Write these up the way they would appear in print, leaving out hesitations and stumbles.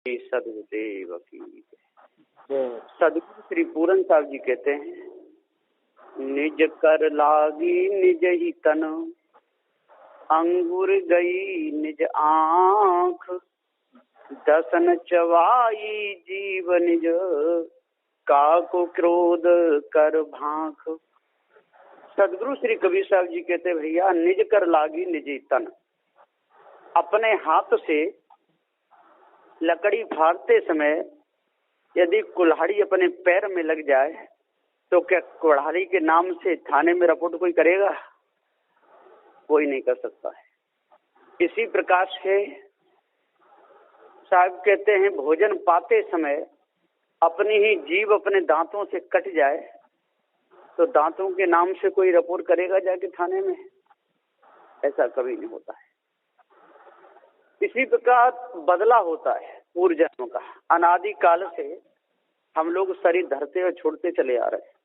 सदगुरुदेव की। सदगुरु श्री पूरन साहब जी कहते हैं, निज कर लागी निज ही तन, अंगुर गई निज आँख, दसन चवाई जीव निज, काको क्रोध कर भांख। सदगुरु श्री कबीर साहब जी कहते, भैया निज कर लागी निज ही तन। अपने हाथ से लकड़ी फाड़ते समय यदि कुल्हाड़ी अपने पैर में लग जाए तो क्या कुल्हाड़ी के नाम से थाने में रिपोर्ट कोई करेगा? कोई नहीं कर सकता है। इसी प्रकार से साहब कहते हैं, भोजन पाते समय अपनी ही जीभ अपने दांतों से कट जाए तो दांतों के नाम से कोई रिपोर्ट करेगा जाके थाने में? ऐसा कभी नहीं होता है। इसी प्रकार बदला होता है पूर्व जन्म का। अनादि काल से हम लोग शरीर धरते और छोड़ते चले आ रहे हैं।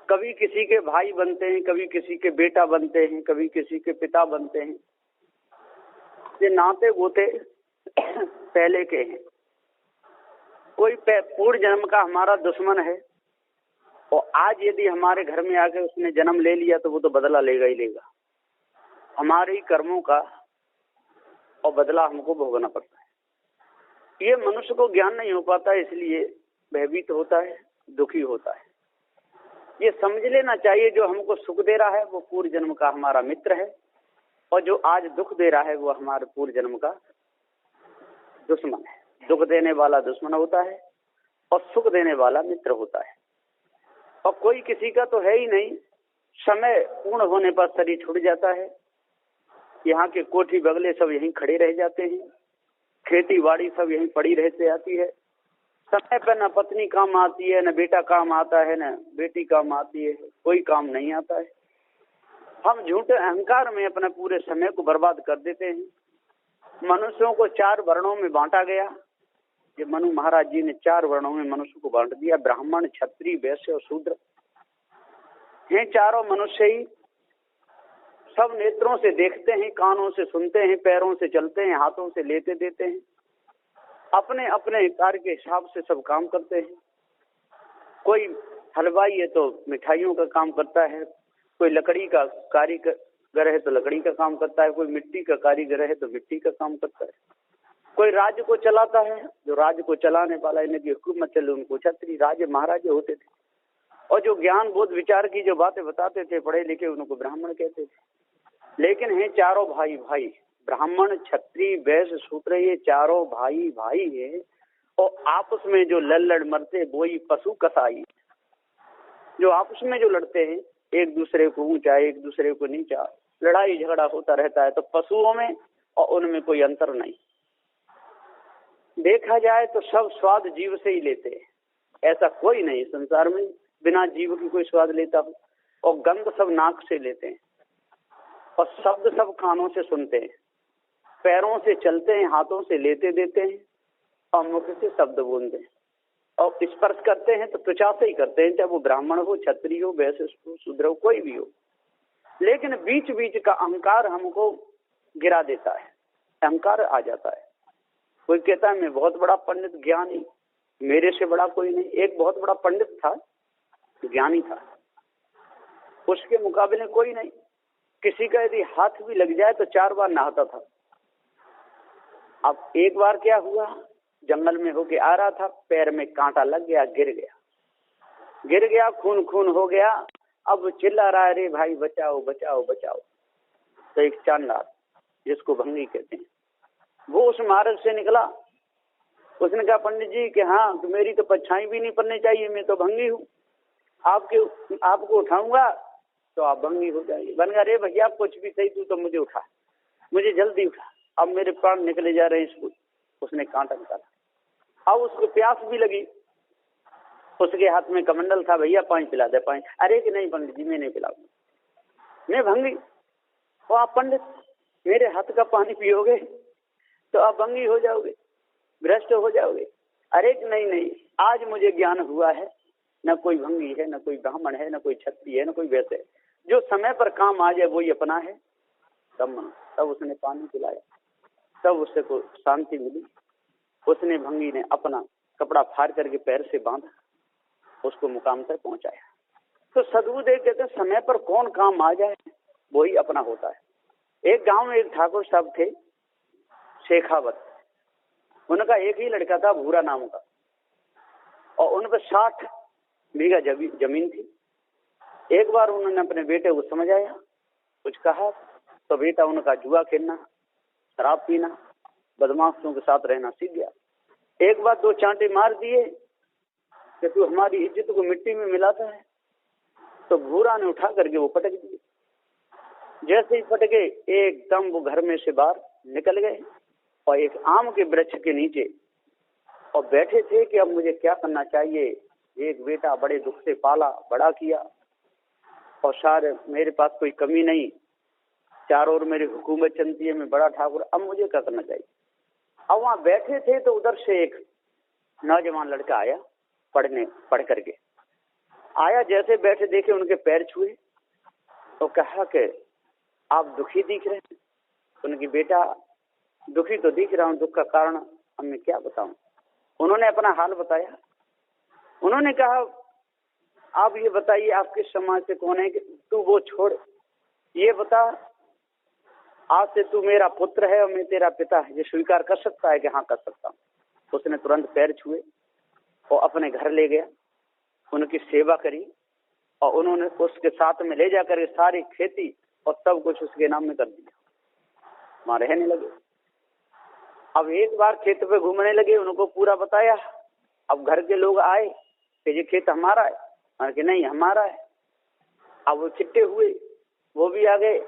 कभी किसी के भाई बनते हैं, कभी किसी के बेटा बनते हैं, कभी किसी के पिता बनते हैं। ये नाते गोते पहले के हैं। कोई पूर्व जन्म का हमारा दुश्मन है और आज यदि हमारे घर में आके उसने जन्म ले लिया तो वो तो बदला लेगा ही लेगा। हमारे ही कर्मों का और बदला हमको भोगना पड़ता है। ये मनुष्य को ज्ञान नहीं हो पाता, इसलिए भयभीत होता है, दुखी होता है। ये समझ लेना चाहिए, जो हमको सुख दे रहा है वो पूर्व जन्म का हमारा मित्र है और जो आज दुख दे रहा है वो हमारे पूर्व जन्म का दुश्मन है। दुख देने वाला दुश्मन होता है और सुख देने वाला मित्र होता है। और कोई किसी का तो है ही नहीं। समय पूर्ण होने पर शरीर छूट जाता है। यहाँ के कोठी बगले सब यहीं खड़े रह जाते हैं, खेती बाड़ी सब यहीं पड़ी रहते आती है। समय पर न पत्नी काम आती है, न बेटा काम आता है, न बेटी काम आती है, कोई काम नहीं आता है। हम झूठे अहंकार में अपने पूरे समय को बर्बाद कर देते हैं। मनुष्यों को 4 वर्णों में बांटा गया। ये मनु महाराज जी ने 4 वर्णों में मनुष्य को बांट दिया। ब्राह्मण, क्षत्रिय, वैश्य और शूद्र हैं। चारों मनुष्य ही सब नेत्रों से देखते हैं, कानों से सुनते हैं, पैरों से चलते हैं, हाथों से लेते देते हैं। अपने अपने कार्य के हिसाब से सब काम करते हैं। कोई हलवाई है तो मिठाइयों का काम करता है, कोई लकड़ी का कारीगर है तो लकड़ी का काम करता है, कोई मिट्टी का कारीगर है तो मिट्टी का काम करता है। कोई राज्य को चलाता है, जो राज्य को चलाने वाला इनकी हुकूमत चले उनको क्षत्रिय राजे महाराजे होते थे। और जो ज्ञान बोध विचार की जो बातें बताते थे पढ़े लिखे उनको ब्राह्मण कहते थे। लेकिन हैं चारों भाई भाई, ब्राह्मण, क्षत्रिय, वैश्य, शूद्र, ये चारों भाई भाई है। और आपस में जो लड़ मरते वही पशु कसाई। जो आपस में जो लड़ते हैं, एक दूसरे को ऊंचा एक दूसरे को नीचा, लड़ाई झगड़ा होता रहता है। तो पशुओं में और उनमें कोई अंतर नहीं। देखा जाए तो सब स्वाद जीव से ही लेते हैं। ऐसा कोई नहीं संसार में बिना जीव की कोई स्वाद लेता हो। और गंध सब नाक से लेते हैं और शब्द सब कानों से सुनते हैं, पैरों से चलते हैं, हाथों से लेते देते हैं और मुख से शब्द बोलते हैं। और स्पर्श करते हैं तो त्वचा से ही करते हैं, चाहे वो ब्राह्मण हो, क्षत्रिय हो, वैश्य हो, शूद्र हो, कोई भी हो। लेकिन बीच बीच का अहंकार हमको गिरा देता है, अहंकार आ जाता है। कोई कहता है मैं बहुत बड़ा पंडित ज्ञानी, मेरे से बड़ा कोई नहीं। एक बहुत बड़ा पंडित था, ज्ञानी था, उसके मुकाबले कोई नहीं। किसी का यदि हाथ भी लग जाए तो 4 बार नहाता था। अब एक बार क्या हुआ, जंगल में होके आ रहा था, पैर में कांटा लग गया, गिर गया, खून खून हो गया। अब चिल्ला रहा है, अरे भाई बचाओ बचाओ बचाओ। तो एक चांडाल, जिसको भंगी कहते हैं, वो उस मार्ग से निकला। उसने कहा पंडित जी कि हाँ, तो मेरी तो परछाई भी नहीं पड़नी चाहिए, मैं तो भंगी हूँ, आपको उठाऊंगा तो आप भंगी हो जाएगी। बन गया, अरे भैया कुछ भी सही, तू तो मुझे उठा, मुझे जल्दी उठा, अब मेरे प्राण निकले जा रहे हैं। इसको उसने कांटा निकाला। अब उसको प्यास भी लगी, उसके हाथ में कमंडल था, भैया पानी पिला दे पानी। अरे कि नहीं पंडित जी मैं नहीं पिलाऊंगा, मैं भंगी। तो आप पंडित मेरे हाथ का पानी पियोगे तो आप भंगी हो जाओगे, भ्रष्ट हो जाओगे। अरे कि नहीं, आज मुझे ज्ञान हुआ है, न कोई भंगी है, न कोई ब्राह्मण है, न कोई क्षत्रिय है, न कोई वैश्य है। जो समय पर काम आ जाए वही अपना है। तब उसने पानी पिलाया, तब उससे को शांति मिली। उसने भंगी ने अपना कपड़ा फाड़ करके पैर से बांधा, उसको मुकाम तक पहुंचाया। तो सदगुरुदेव कहते हैं समय पर कौन काम आ जाए वही अपना होता है। एक गांव में एक ठाकुर साहब थे शेखावत, उनका एक ही लड़का था भूरा नाम का, और उन पर 60 बीघा जमीन थी। एक बार उन्होंने अपने बेटे को समझाया, कुछ कहा तो बेटा उनका जुआ खेलना, शराब पीना, बदमाशों के साथ रहना सीख गया। एक बार 2 चांटे मार दिए कि तू हमारी इज्जत को मिट्टी में मिलाता है, तो भूरा ने उठा करके वो पटक दिए। जैसे ही पटके एकदम वो घर में से बाहर निकल गए और एक आम के वृक्ष के नीचे और बैठे थे कि अब मुझे क्या करना चाहिए। एक बेटा बड़े दुख से पाला बड़ा किया और सारे मेरे पास कोई कमी नहीं, चारों ओर मेरी हुकूमत चलती है, मैं बड़ा ठाकुर, अब मुझे क्या करना चाहिए। अब वहां बैठे थे तो उधर से एक नौजवान लड़का आया, पढ़ करके आया। जैसे बैठे देखे उनके पैर छुए तो कहा कि आप दुखी दिख रहे हैं। उनकी बेटा दुखी तो दिख रहा हूं, दुख का कारण अब मैं क्या बताऊं। उन्होंने अपना हाल बताया। उन्होंने कहा आप ये बताइए आप किस समाज से कौन है, कि तू वो छोड़, ये बता आज से तू मेरा पुत्र है और मैं तेरा पिता है, ये स्वीकार कर सकता है कि हाँ कर सकता हूँ। तो उसने तुरंत पैर छुए और अपने घर ले गया, उनकी सेवा करी और उन्होंने उसके साथ में ले जाकर सारी खेती और सब कुछ उसके नाम में कर दिया। वहां रहने लगे। अब एक बार खेत पे घूमने लगे, उनको पूरा बताया। अब घर के लोग आए कि ये खेत हमारा है, और कि नहीं हमारा है। अब वो चिट्टे हुए, वो भी आ गए।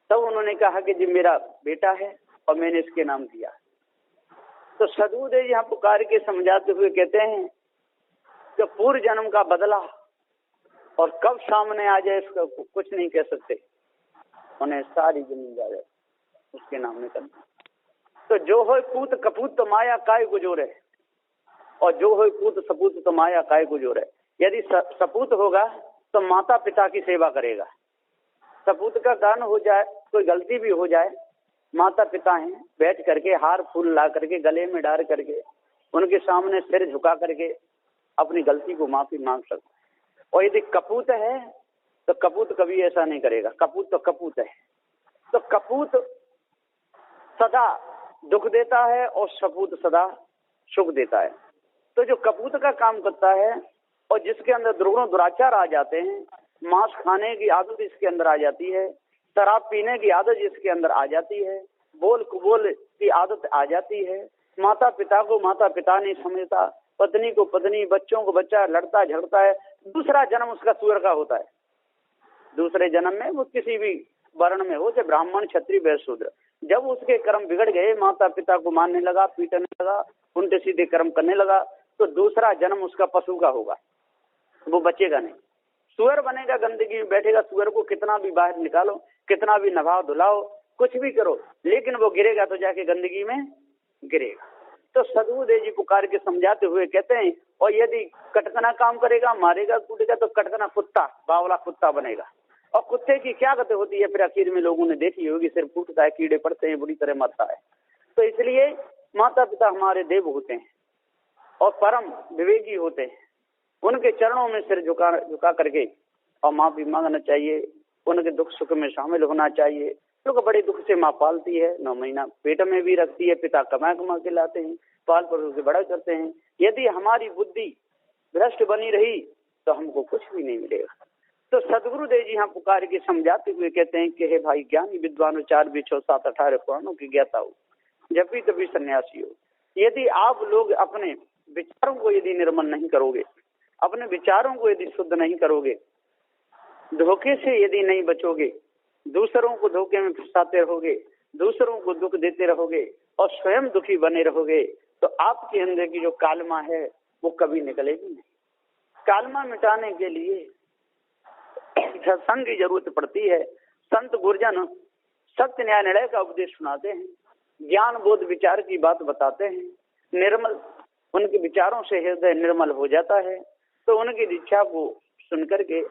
तब उन्होंने कहा कि जी मेरा बेटा है और मैंने इसके नाम दिया। तो सदगुरुदेव यहाँ पुकार के समझाते हुए कहते हैं कि पूर्व जन्म का बदला और कब सामने आ जाए इसका कुछ नहीं कह सकते। उन्हें सारी जमीन जा जाए उसके नाम में करना। तो जो हो पूत कपूत तो माया काय गुजोरे, और जो हो पूत सपूत तो माया काय गुजोरे। यदि सपूत होगा तो माता पिता की सेवा करेगा। सपूत का दान हो जाए, कोई गलती भी हो जाए, माता पिता हैं, बैठ करके हार फूल ला करके गले में डाल करके उनके सामने सिर झुका करके अपनी गलती को माफी मांग सकते। और यदि कपूत है तो कपूत कभी ऐसा नहीं करेगा। कपूत तो कपूत है। तो कपूत सदा दुख देता है और सपूत सदा सुख देता है। तो जो कपूत का काम करता है और जिसके अंदर दुर्गुण दुराचार आ जाते हैं, मांस खाने की आदत इसके अंदर आ जाती है, शराब पीने की आदत इसके अंदर आ जाती है, बोल कुबोल की आदत आ जाती है, माता पिता को माता पिता नहीं समझता, पत्नी को पत्नी, बच्चों को बच्चा, लड़ता झगड़ता है। दूसरा जन्म उसका सूअर का होता है। दूसरे जन्म में वो किसी भी वर्ण में हो, चाहे ब्राह्मण क्षत्रिय वैश्य शूद्र, जब उसके कर्म बिगड़ गए, माता पिता को मारने लगा, पीटने लगा, उल्टे सीधे कर्म करने लगा, तो दूसरा जन्म उसका पशु का होगा, वो बचेगा नहीं। सूअर बनेगा, गंदगी में बैठेगा। सूअर को कितना भी बाहर निकालो, कितना भी नभाओ धुलाओ, कुछ भी करो, लेकिन वो गिरेगा तो जाके गंदगी में गिरेगा। तो सदगुरुदेव जी पुकार के समझाते हुए कहते हैं, और यदि कटकना काम करेगा, मारेगा कूटेगा, तो कटकना कुत्ता, बावला कुत्ता बनेगा। और कुत्ते की क्या गति होती है फिर आखिर में लोगों ने देखी होगी, सिर फूटता है, कीड़े पड़ते हैं, बुरी तरह मरता है। तो इसलिए माता पिता हमारे देव होते हैं और परम विवेकी होते हैं। उनके चरणों में सिर झुका करके और माफी मांगना चाहिए, उनके दुख सुख में शामिल होना चाहिए। लोग बड़े दुख से माँ पालती है, 9 महीना पेट में भी रखती है, पिता कमा के लाते हैं, पाल पलोस के बड़ा करते हैं। यदि हमारी बुद्धि भ्रष्ट बनी रही तो हमको कुछ भी नहीं मिलेगा। तो सदगुरुदेव जी यहाँ पुकार के समझाते हुए कहते हैं कि हे भाई ज्ञानी विद्वान 4 भी 7 18 पुराणों की ज्ञाता हो, जब भी तभी सन्यासी हो। यदि आप लोग अपने विचारों को यदि निर्मल नहीं करोगे, अपने विचारों को यदि शुद्ध नहीं करोगे, धोखे से यदि नहीं बचोगे, दूसरों को धोखे में फंसाते रहोगे, दूसरों को दुख देते रहोगे और स्वयं दुखी बने रहोगे, तो आपके अंदर की जो कालमा है वो कभी निकलेगी नहीं। कालमा मिटाने के लिए सत्संग की जरूरत पड़ती है। संत गुरुजन सत्य न्याय निर्णय का उपदेश सुनाते हैं, ज्ञान बोध विचार की बात बताते हैं, निर्मल उनके विचारों से हृदय निर्मल हो जाता है। तो उनकी दीक्षा को सुनकर के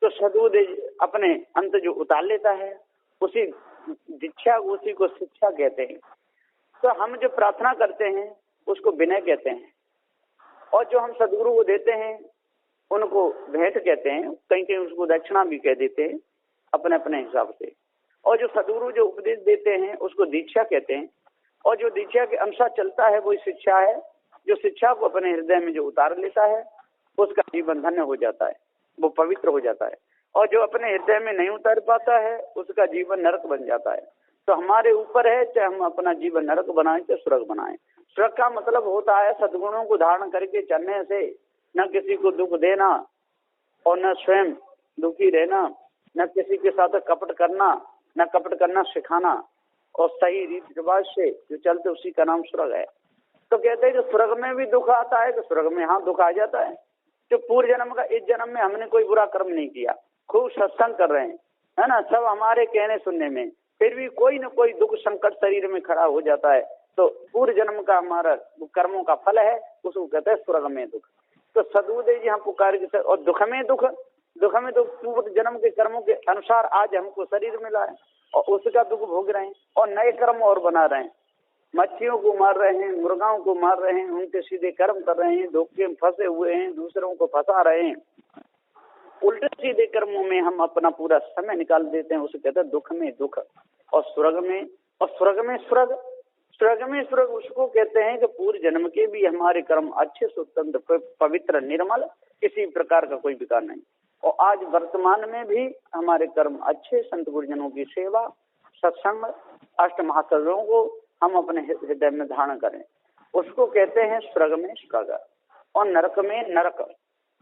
तो सदगुरुदेव अपने अंत जो उतार लेता है, उसी दीक्षा उसी को शिक्षा कहते हैं। तो हम जो प्रार्थना करते हैं उसको विनय कहते हैं। और जो हम सदगुरु को देते हैं उनको भेंट कहते हैं, कहीं कहीं उसको दक्षिणा भी कह देते हैं अपने अपने हिसाब से। और जो सदगुरु जो उपदेश देते हैं उसको दीक्षा कहते हैं। और जो दीक्षा के अनुसार चलता है वही शिक्षा है। जो शिक्षा को अपने हृदय में जो उतार लेता है उसका जीवन धन्य हो जाता है, वो पवित्र हो जाता है। और जो अपने हृदय में नहीं उतार पाता है उसका जीवन नरक बन जाता है। तो हमारे ऊपर है, चाहे हम अपना जीवन नरक बनाएं चाहे स्वर्ग बनाएं। स्वर्ग का मतलब होता है सद्गुणों को धारण करके चलने से न किसी को दुख देना और न स्वयं दुखी रहना, न किसी के साथ कपट करना, न कपट करना सिखाना, और सही रीति रिवाज से जो चलते उसी का नाम स्वर्ग है। तो कहते हैं कि स्वर्ग में भी दुख आता है, तो स्वर्ग में हाँ दुख आ जाता है। जो पूर्व जन्म का इस जन्म में हमने कोई बुरा कर्म नहीं किया, खूब सत्संग कर रहे हैं, है ना, सब हमारे कहने सुनने में, फिर भी कोई न कोई दुख संकट शरीर में खड़ा हो जाता है, तो पूर्व जन्म का हमारा कर्मों का फल है, उसको कहते हैं स्वर्ग में दुख। तो सदगुरुदेव जी हम पुकार के, और दुख में दुख पूर्व जन्म के कर्मों के अनुसार आज हमको शरीर मिला है और उसका दुख भोग रहे हैं और नए कर्म और बना रहे हैं। मच्छियों को मार रहे हैं, मुर्गाओं को मार रहे हैं, उनके सीधे कर्म कर रहे हैं, धोखे में फंसे हुए हैं, दूसरों को फंसा रहे हैं, उल्टे सीधे कर्मों में हम अपना पूरा समय निकाल देते हैं, उसे कहते हैं दुख में दुख। और स्वर्ग में स्वर्ग उसको कहते हैं कि पूर्व जन्म के भी हमारे कर्म अच्छे स्वतंत्र पवित्र निर्मल, किसी प्रकार का कोई विकार नहीं। और आज वर्तमान में भी हमारे कर्म अच्छे, संत गुरुजनों की सेवा, सत्संग, अष्ट महासदों को हम अपने हृदय में धारण करें, उसको कहते हैं स्वर्ग में स्वर्ग। और नरक में नरक,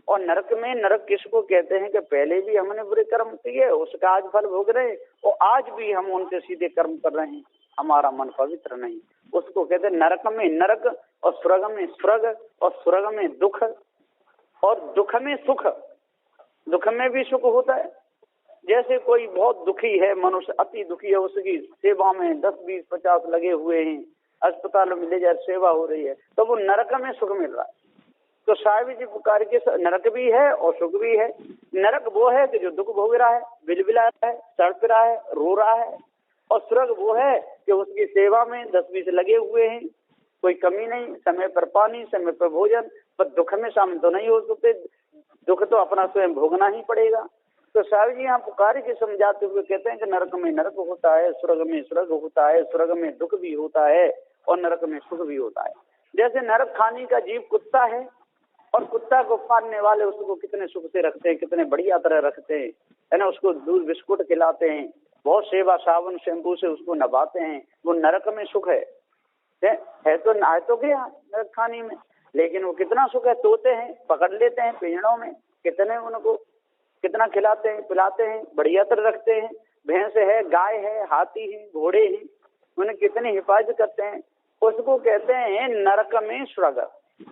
और नरक में नरक किसको कहते हैं कि पहले भी हमने बुरे कर्म किए, उसका आज फल भोग रहे, और आज भी हम उनके सीधे कर्म कर रहे हैं, हमारा मन पवित्र नहीं, उसको कहते हैं नरक में नरक। और स्वर्ग में स्वर्ग, और स्वर्ग में दुख, और दुख में सुख। दुख में भी सुख होता है। जैसे कोई बहुत दुखी है, मनुष्य अति दुखी है, उसकी सेवा में 10, 20, 50 लगे हुए हैं, अस्पताल में ले जाए सेवा हो रही है, तो वो नरक में सुख मिल रहा है। तो साहिब जी पुकार के नरक भी है और सुख भी है। नरक वो है कि जो दुख भोग रहा है, बिलबिला रहा है, तड़प रहा है, रो रहा है। और स्वर्ग वो है कि उसकी सेवा में 10, 20 लगे हुए हैं, कोई कमी नहीं, समय पर पानी, समय पर भोजन, पर दुख में शामिल तो नहीं हो सकते, दुख तो अपना स्वयं भोगना ही पड़ेगा। तो साहिब जी यहाँ पुकार के समझाते हुए कहते हैं कि नरक में नरक होता है, स्वर्ग में स्वर्ग होता है, स्वर्ग में दुख भी होता है और नरक में सुख भी होता है। जैसे नरक खाने का जीव कुत्ता है, और कुत्ता को पालने वाले उसको कितने सुख से रखते हैं, कितने बढ़िया तरह रखते हैं, है ना, उसको दूध बिस्कुट खिलाते हैं, बहुत सेवा साबुन शैम्पू से उसको नभाते हैं, वो नरक में सुख है तो नहाए तो गया नरक खाने में, लेकिन वो कितना सुख है, तोते हैं पकड़ लेते हैं पिंजड़ों में, कितने उनको कितना खिलाते हैं पिलाते हैं, बढ़िया तरह रखते हैं, भैंस है, गाय है, हाथी है, घोड़े हैं, उन्हें कितनी हिफाजत करते हैं, उसको कहते हैं नरक में स्वर्ग।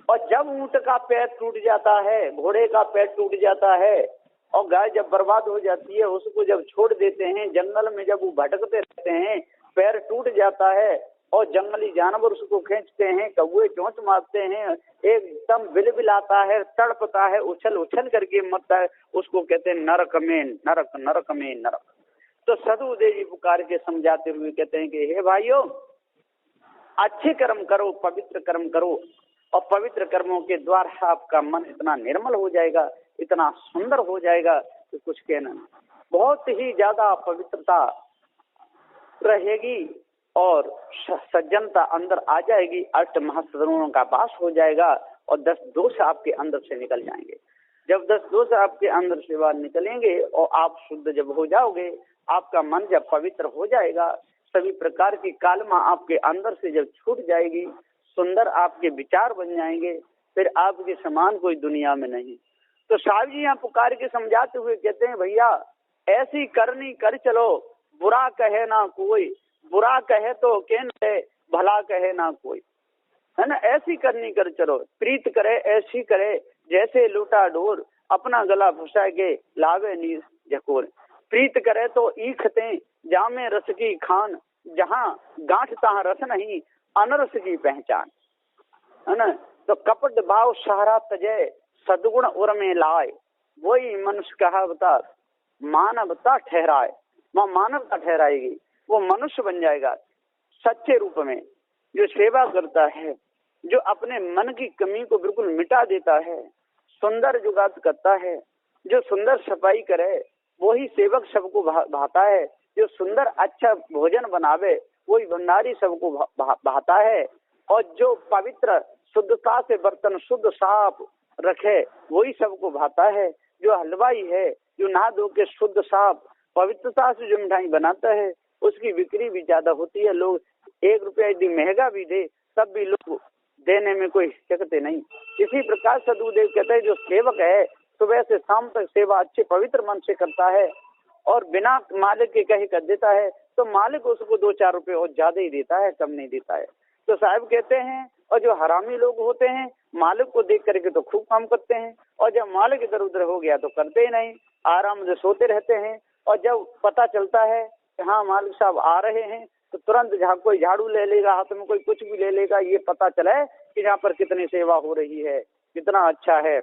और जब ऊंट का पैर टूट जाता है, घोड़े का पैर टूट जाता है, और गाय जब बर्बाद हो जाती है, उसको जब छोड़ देते हैं जंगल में, जब वो भटकते रहते हैं, पैर टूट जाता है और जंगली जानवर उसको खींचते हैं, कौवे चोंच मारते हैं, एकदम बिलबिलाता है, तड़पता है, उछल उछल करके मरता है, उसको कहते हैं नरक में नरक, नरक में नरक। तो सदगुरुदेव जी पुकार के समझाते हुए कहते हैं कि हे भाइयों, अच्छे कर्म करो, पवित्र कर्म करो, और पवित्र कर्मों के द्वारा आपका मन इतना निर्मल हो जाएगा, इतना सुंदर हो जाएगा कि कुछ कहना नहीं, बहुत ही ज्यादा पवित्रता रहेगी और सज्जनता अंदर आ जाएगी, अष्ट महासदगुणों का वास हो जाएगा और 10 दोष आपके अंदर से निकल जाएंगे। जब 10 दोष आपके अंदर से बाहर निकलेंगे और आप शुद्ध जब हो जाओगे, आपका मन जब पवित्र हो जाएगा, सभी प्रकार की कालमा आपके अंदर से जब छूट जाएगी, सुंदर आपके विचार बन जाएंगे, फिर आपके समान कोई दुनिया में नहीं। तो साहब जी यहाँ पुकार के समझाते हुए कहते हैं भैया ऐसी करनी कर चलो, बुरा कहे ना कोई, बुरा कहे तो कहने, भला कहे ना कोई, है ना, ऐसी करनी कर चलो, प्रीत करे ऐसी करे जैसे लूटा डोर, अपना गला फंसा के लावे नीर जकोर, प्रीत करे तो ईखते जामे रस की खान, जहाँ गांठ तहाँ रस नहीं अनरस की पहचान, है ना। तो कपट भाव सहारा तजय सदगुण उर में लाए, वही मनुष्य कहावता मानवता ठहराए, वह मानवता ठहराएगी, वो मनुष्य बन जाएगा सच्चे रूप में, जो सेवा करता है, जो अपने मन की कमी को बिल्कुल मिटा देता है, सुंदर जुगात करता है, जो सुंदर सफाई करे वही सेवक सबको भाता है, जो सुंदर अच्छा भोजन बनावे वही भंडारी सबको भाता है, और जो पवित्र शुद्धता से बर्तन शुद्ध साफ रखे वही सबको भाता है, जो हलवाई है जो नहा धो के शुद्ध साफ पवित्रता से जो मिठाई बनाता है उसकी बिक्री भी ज्यादा होती है। लोग 1 रुपया यदि महंगा भी दे तब भी लोग देने में कोई हिचकते नहीं। इसी प्रकार सदगुरुदेव कहते हैं जो सेवक है सुबह से शाम तक सेवा अच्छे पवित्र मन से करता है और बिना मालिक के कहे कर देता है तो मालिक उसको 2-4 रुपए और ज्यादा ही देता है, कम नहीं देता है। तो साहब कहते हैं और जो हरामी लोग होते हैं मालिक को देख करके तो खूब काम करते हैं, और जब मालिक इधर उधर हो गया तो करते ही नहीं, आराम से सोते रहते हैं। और जब पता चलता है कि हाँ मालिक साहब आ रहे हैं तो तुरंत जहाँ कोई झाड़ू ले लेगा, हाथ में कोई कुछ भी ले लेगा, ये पता चला है कि यहाँ पर कितनी सेवा हो रही है, कितना अच्छा है।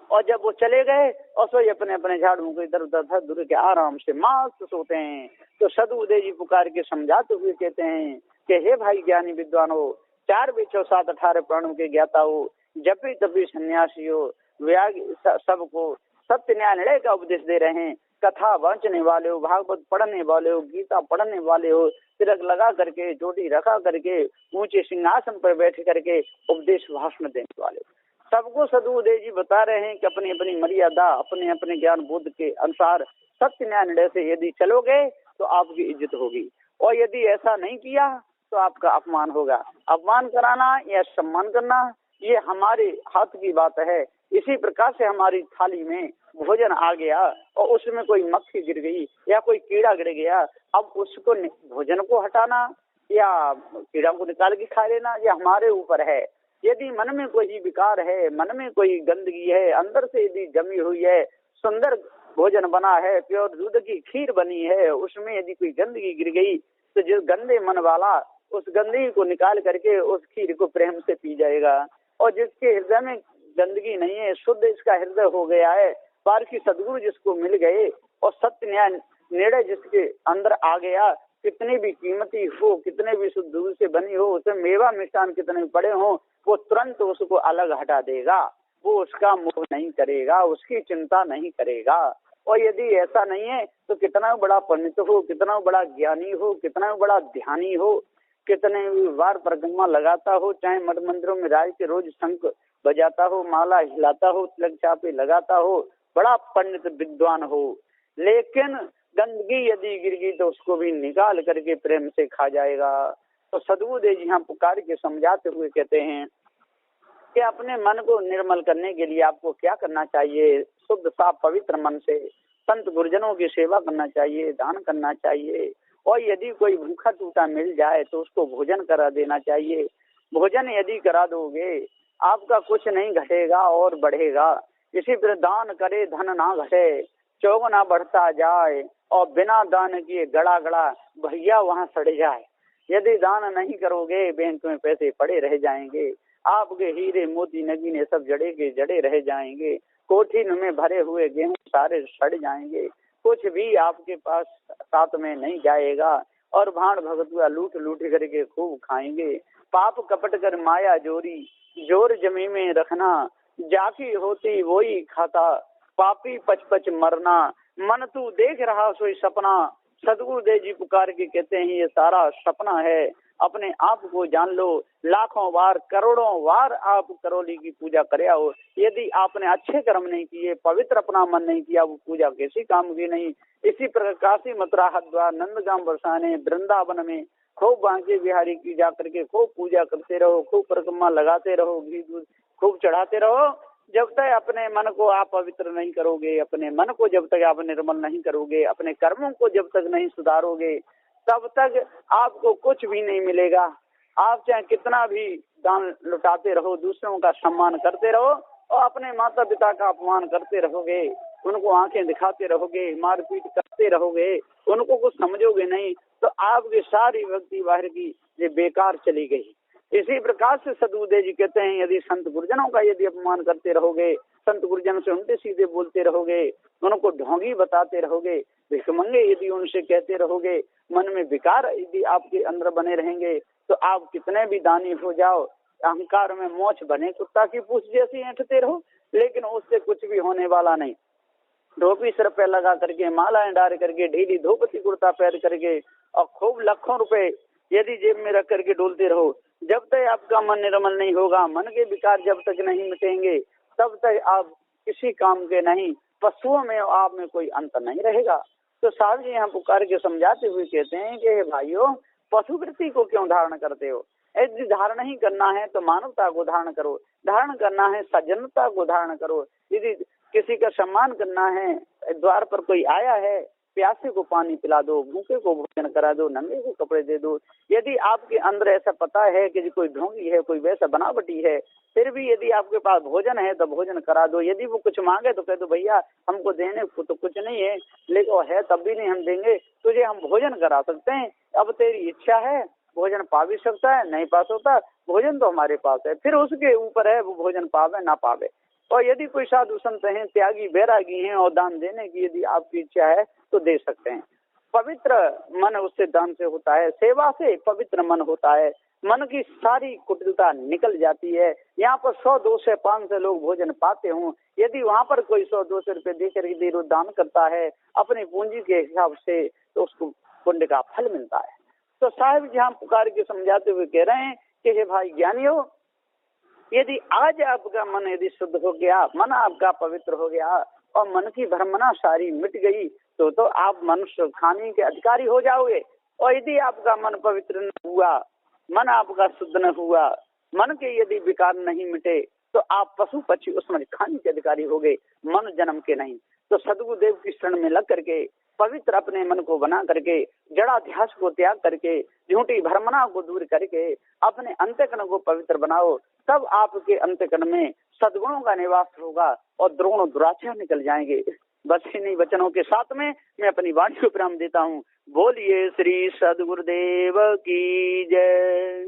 और जब वो चले गए और सो अपने अपने झाड़ू को इधर उधर धर धुर के आराम से मस्त सोते हैं। तो सदगुरुदेव जी पुकार के समझाते हुए कहते हैं कि हे भाई ज्ञानी विद्वान हो, 4 वेद 7 18 प्राणों के ज्ञाता हो, जपी तपी सन्यासी हो, व्याग सबको सत्य न्याय निर्णय का उपदेश दे रहे हैं, कथा वाचने वाले हो, भागवत पढ़ने वाले हो, गीता पढ़ने वाले हो, तिलक लगा करके चोटी रखा करके ऊंचे सिंहासन पर बैठ करके उपदेश भाषण देने वाले हो। सबको सदगुरुदेव जी बता रहे हैं कि अपनी अपनी मर्यादा अपने अपने ज्ञान बोध के अनुसार सत्य न्याय निर्णय से यदि चलोगे तो आपकी इज्जत होगी, और यदि ऐसा नहीं किया तो आपका अपमान होगा। अपमान कराना या सम्मान करना ये हमारे हाथ की बात है। इसी प्रकार से हमारी थाली में भोजन आ गया और उसमें कोई मक्खी गिर गई या कोई कीड़ा गिर गया, अब उसको भोजन को हटाना या कीड़ा को निकाल के खा लेना ये हमारे ऊपर है। यदि मन में कोई विकार है, मन में कोई गंदगी है, अंदर से यदि जमी हुई है, सुंदर भोजन बना है, प्योर दूध की खीर बनी है, उसमें यदि कोई गंदगी गिर गई तो जो गंदे मन वाला उस गंदगी को निकाल करके उस खीर को प्रेम से पी जाएगा। और जिसके हृदय में गंदगी नहीं है, शुद्ध इसका हृदय हो गया है, पारखी सदगुरु जिसको मिल गए और सत्य न्याय निर्णय जिसके अंदर आ गया, कितनी भी कीमती हो, कितने भी शुद्ध दूध से बनी हो, उसमें मेवा मिष्ठान कितने पड़े हो, वो तुरंत उसको अलग हटा देगा, वो उसका मोह नहीं करेगा, उसकी चिंता नहीं करेगा। और यदि ऐसा नहीं है तो कितना बड़ा पंडित हो, कितना बड़ा ज्ञानी हो, कितना बड़ा ध्यानी हो, कितने बार परिक्रमा लगाता हो, चाहे मठ मंदिरों में राज के रोज शंख बजाता हो, माला हिलाता हो, तिलक चापे लगाता हो, बड़ा पंडित विद्वान हो, लेकिन गंदगी यदि गिर गई तो उसको भी निकाल करके प्रेम से खा जाएगा। तो सदगुरुदेव जी यहाँ पुकार के समझाते हुए कहते हैं कि अपने मन को निर्मल करने के लिए आपको क्या करना चाहिए, शुद्ध साफ पवित्र मन से संत गुरुजनों की सेवा करना चाहिए, दान करना चाहिए, और यदि कोई भूखा टूटा मिल जाए तो उसको भोजन करा देना चाहिए। भोजन यदि करा दोगे आपका कुछ नहीं घटेगा और बढ़ेगा। इसी पर दान करे धन ना घटे, चौगुना बढ़ता जाए, और बिना दान किए गड़ा गड़ा भैया वहाँ सड़ जाए। यदि दान नहीं करोगे बैंक में पैसे पड़े रह जाएंगे, आपके हीरे मोती नगीने सब जड़े के जड़े रह जाएंगे, कोठी में भरे हुए गेहूं सारे सड़ जाएंगे, कुछ भी आपके पास साथ में नहीं जाएगा, और भाण भगतुआ लूट लूट करके खूब खाएंगे। पाप कपट कर माया जोरी, जोर जमी में रखना, जाकी होती वही खाता, पापी पच पच मरना, मन तू देख रहा सोई सपना। सदगुरुदेव जी पुकार के कहते हैं ये सारा सपना है, अपने आप को जान लो, लाखों बार करोड़ों बार आप करोली की पूजा करे आओ, यदि आपने अच्छे कर्म नहीं किए, पवित्र अपना मन नहीं किया, वो पूजा किसी काम की नहीं। इसी प्रकार काशी मथुरा हरिद्वार नंदगाम बरसाने वृंदावन में खूब बांके बिहारी की जा करके खूब पूजा करते रहो, खूब परिक्रमा लगाते रहो, घी दूध खूब चढ़ाते रहो। जब तक अपने मन को आप पवित्र नहीं करोगे, अपने मन को जब तक आप निर्मल नहीं करोगे, अपने कर्मों को जब तक नहीं सुधारोगे, तब तक आपको कुछ भी नहीं मिलेगा। आप चाहे कितना भी दान लुटाते रहो, दूसरों का सम्मान करते रहो, और अपने माता पिता का अपमान करते रहोगे, उनको आंखें दिखाते रहोगे, मारपीट करते रहोगे, उनको कुछ समझोगे नहीं, तो आपकी सारी भक्ति बाहर की ये बेकार चली गई। इसी प्रकार से सदगुरुदेव जी कहते हैं यदि संत गुरुजनों का यदि अपमान करते रहोगे, संत गुरुजन से उल्टे सीधे बोलते रहोगे, उनको ढोंगी बताते रहोगे, भिखमंगे यदि उनसे कहते रहोगे, मन में विकार यदि आपके अंदर बने रहेंगे, तो आप कितने भी दानी हो जाओ, अहंकार में मोछ बने कुत्ता की पूछ जैसी ऐंठते रहो, लेकिन उससे कुछ भी होने वाला नहीं। टोपी सिर पे लगा करके, मालाएं डाल करके, ढीली धोपती कुर्ता पहन करके और खूब लाखों रुपए यदि जेब में रख करके डोलते रहो, जब तक आपका मन निर्मल नहीं होगा, मन के विकार जब तक नहीं मिटेंगे, तब तक आप किसी काम के नहीं। पशुओं में आप में कोई अंतर नहीं रहेगा। तो साहब जी यहाँ पुकार के समझाते हुए कहते हैं कि भाइयों, पशुवृत्ति को क्यों धारण करते हो? यदि धारण ही करना है तो मानवता को धारण करो, धारण करना है सज्जनता को धारण करो। यदि किसी का सम्मान करना है, द्वार पर कोई आया है, प्यासे को पानी पिला दो, भूखे को भोजन करा दो, नंगे को कपड़े दे दो। यदि आपके अंदर ऐसा पता है कि कोई ढोंगी है, कोई वैसा बनावटी है, फिर भी यदि आपके पास भोजन है तो भोजन करा दो। यदि वो कुछ मांगे तो कह दो भैया हमको देने को तो कुछ नहीं है, लेकिन वो है तब भी नहीं हम देंगे, तुझे हम भोजन करा सकते हैं, अब तेरी इच्छा है, भोजन पा भी सकता है, नहीं पा सकता, भोजन तो हमारे पास है, फिर उसके ऊपर है वो भोजन पावे ना पावे। और यदि कोई साधु संत हैं, त्यागी बैरागी हैं और दान देने की यदि आपकी इच्छा है तो दे सकते हैं। पवित्र मन उससे दान से होता है, सेवा से पवित्र मन होता है, मन की सारी कुटिलता निकल जाती है। यहाँ पर 100, 200, 500 लोग भोजन पाते हों, यदि वहाँ पर कोई 100, 200 रुपए देकर के दान करता है अपनी पूंजी के हिसाब से, तो उसको पुण्य का फल मिलता है। तो साहिब जहाँ पुकार के समझाते हुए कह रहे हैं कि हे भाई ज्ञानियों, यदि आज आपका मन यदि शुद्ध हो गया, मन आपका पवित्र हो गया और मन की भ्रमणा सारी मिट गई, तो आप मनुष्य खाने के अधिकारी हो जाओगे। और यदि आपका मन पवित्र न हुआ, मन आपका शुद्ध न हुआ, मन के यदि विकार नहीं मिटे, तो आप पशु पक्षी उसमें खाने के अधिकारी हो गए, मन जन्म के नहीं। तो सदगुरुदेव की शरण में लग करके पवित्र अपने मन को बना करके, जड़ाध्यास को त्याग करके, झूठी भ्रमणा को दूर करके अपने अंतःकरण को पवित्र बनाओ, तब आपके अंतःकरण में सद्गुणों का निवास होगा और द्रोण दुराचार निकल जाएंगे। बस इन्हीं वचनों के साथ में मैं अपनी वाणी को विराम देता हूँ। बोलिए श्री सद्गुरुदेव की जय।